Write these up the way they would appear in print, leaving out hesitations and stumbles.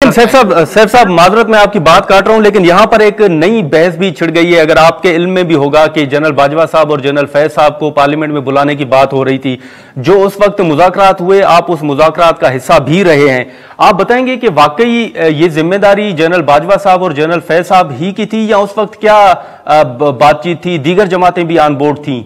सैफ साहब माजरत में आपकी बात काट रहा हूं, लेकिन यहां पर एक नई बहस भी छिड़ गई है। अगर आपके इल्म में भी होगा कि जनरल बाजवा साहब और जनरल फैज साहब को पार्लियामेंट में बुलाने की बात हो रही थी, जो उस वक्त मुज़ाकरात हुए, आप उस मुज़ाकरात का हिस्सा भी रहे हैं। आप बताएंगे कि वाकई ये जिम्मेदारी जनरल बाजवा साहब और जनरल फैज साहब ही की थी, या उस वक्त क्या बातचीत थी, दीगर जमातें भी ऑन बोर्ड थी?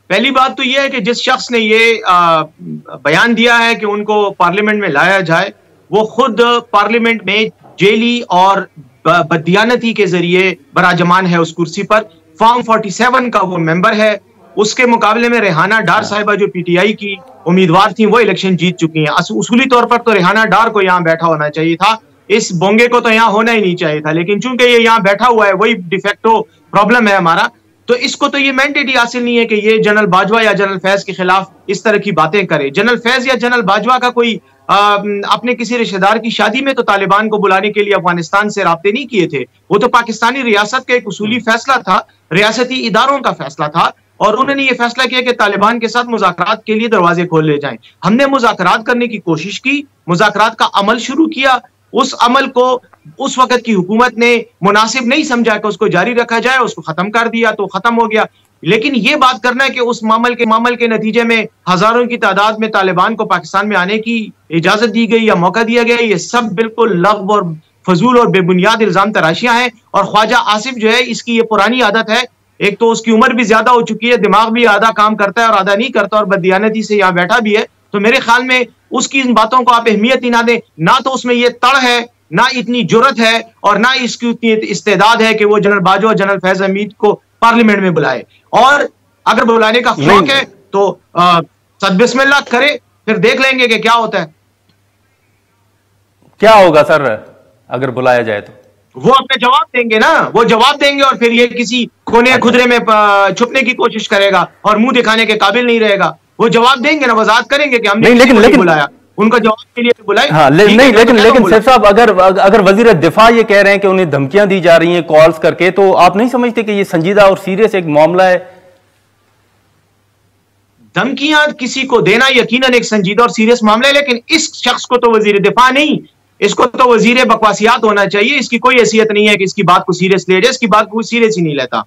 पहली बात तो यह है कि जिस शख्स ने ये बयान दिया है कि उनको पार्लियामेंट में लाया जाए, वो खुद पार्लियामेंट में जेली और बददियानती के जरिए बराजमान है उस कुर्सी पर। फॉर्म 47 का वो मेंबर है। उसके मुकाबले में रेहाना डार साहिबा जो पीटीआई की उम्मीदवार थी, वो इलेक्शन जीत चुकी हैं। उसूली तौर पर तो रेहाना डार को यहाँ बैठा होना चाहिए था, इस बोंगे को तो यहाँ होना ही नहीं चाहिए था, लेकिन चूंकि ये यहाँ बैठा हुआ है, वही डिफेक्टो प्रॉब्लम है हमारा। तो इसको तो ये मैंडेट ही हासिल नहीं है कि ये जनरल बाजवा या जनरल फैज के खिलाफ इस तरह की बातें करे। जनरल फैज या जनरल बाजवा का कोई अपने किसी रिश्तेदार की शादी में तो तालिबान को बुलाने के लिए अफगानिस्तान से राब्ते नहीं किए थे। वो तो पाकिस्तानी रियासत का एक उसूली फैसला था, रियासती इदारों का फैसला था, और उन्होंने ये फैसला किया कि तालिबान के साथ मुज़ाकरात के लिए दरवाजे खोल ले जाएं। हमने मुज़ाकरात करने की कोशिश की, मुज़ाकरात का अमल शुरू किया। उस अमल को उस वक्त की हुकूमत ने मुनासिब नहीं समझा कि उसको जारी रखा जाए, उसको खत्म कर दिया तो खत्म हो गया। लेकिन ये बात करना है कि उस मामल के नतीजे में हजारों की तादाद में तालिबान को पाकिस्तान में आने की इजाजत दी गई या मौका दिया गया, ये सब बिल्कुल लग़्व और फजूल और बेबुनियाद इल्जाम तराशियां हैं। और ख्वाजा आसिफ जो है, इसकी ये पुरानी आदत है। एक तो उसकी उम्र भी ज्यादा हो चुकी है, दिमाग भी आधा काम करता है और आधा नहीं करता, और बददियानती से यहाँ बैठा भी है। तो मेरे ख्याल में उसकी इन बातों को आप अहमियत ही ना दें। ना तो उसमें ये तड़ है, ना इतनी जुर्रत है, और ना इसकी उतनी इस्तेदाद है कि वो जनरल बाजवा, जनरल फैज हमीद को पार्लियामेंट में बुलाए। और अगर बुलाने का शौक है तो सदबिस्मिल्लाह करे, फिर देख लेंगे कि क्या होता है। क्या होगा सर अगर बुलाया जाए तो? वो अपने जवाब देंगे ना, वो जवाब देंगे, और फिर ये किसी कोने खुदरे में छुपने की कोशिश करेगा और मुंह दिखाने के काबिल नहीं रहेगा। वो जवाब देंगे ना, वजाहत करेंगे कि हमने लेकिन बुलाया, उनका जवाब के लिए बुलाए। हाँ, लेकिन सैफ साहब, अगर वजीर दिफा ये कह रहे हैं कि उन्हें धमकियां दी जा रही हैं कॉल्स करके, तो आप नहीं समझते कि ये संजीदा और सीरियस एक मामला है? धमकियां किसी को देना यकीनन एक संजीदा और सीरियस मामला है, लेकिन इस शख्स को तो वजीर दिफा नहीं, इसको तो वजीर बकवासियात होना चाहिए। इसकी कोई हैसियत नहीं है कि इसकी बात को सीरियस ले जाए, इसकी बात को सीरियस ही नहीं लेता।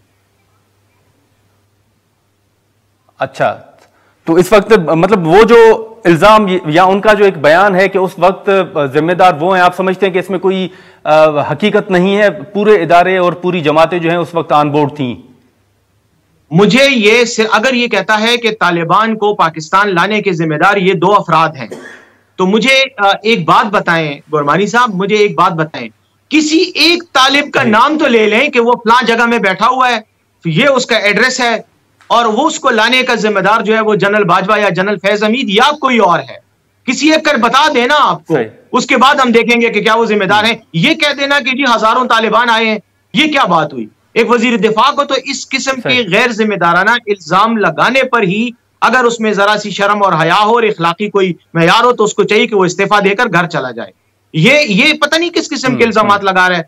अच्छा, तो इस वक्त मतलब वो जो इल्जाम या उनका जो एक बयान है कि उस वक्त जिम्मेदार वो हैं, आप समझते हैं कि इसमें कोई हकीकत नहीं है? पूरे इदारे और पूरी जमातें जो हैं उस वक्त ऑन बोर्ड थी। मुझे ये अगर ये कहता है कि तालिबान को पाकिस्तान लाने के जिम्मेदार ये दो अफराद हैं, तो मुझे एक बात बताएं बुरमानी साहब, मुझे एक बात बताएं, किसी एक तालिब का नाम तो ले लें कि वो फलां जगह में बैठा हुआ है, ये उसका एड्रेस है, और वो उसको लाने का जिम्मेदार जो है वो जनरल बाजवा या जनरल फैज हमीद या कोई और है। किसी एक कर बता देना आपको, उसके बाद हम देखेंगे कि क्या वो जिम्मेदार है। ये कह देना कि जी हजारों तालिबान आए हैं, ये क्या बात हुई? एक वजीर दिफा को तो इस किस्म के गैर जिम्मेदाराना इल्जाम लगाने पर ही अगर उसमें जरा सी शर्म और हया हो और इखलाकी कोई मैयार हो, तो उसको चाहिए कि वो इस्तीफा देकर घर चला जाए। ये पता नहीं किस किस्म के इल्जामात लगा रहा है।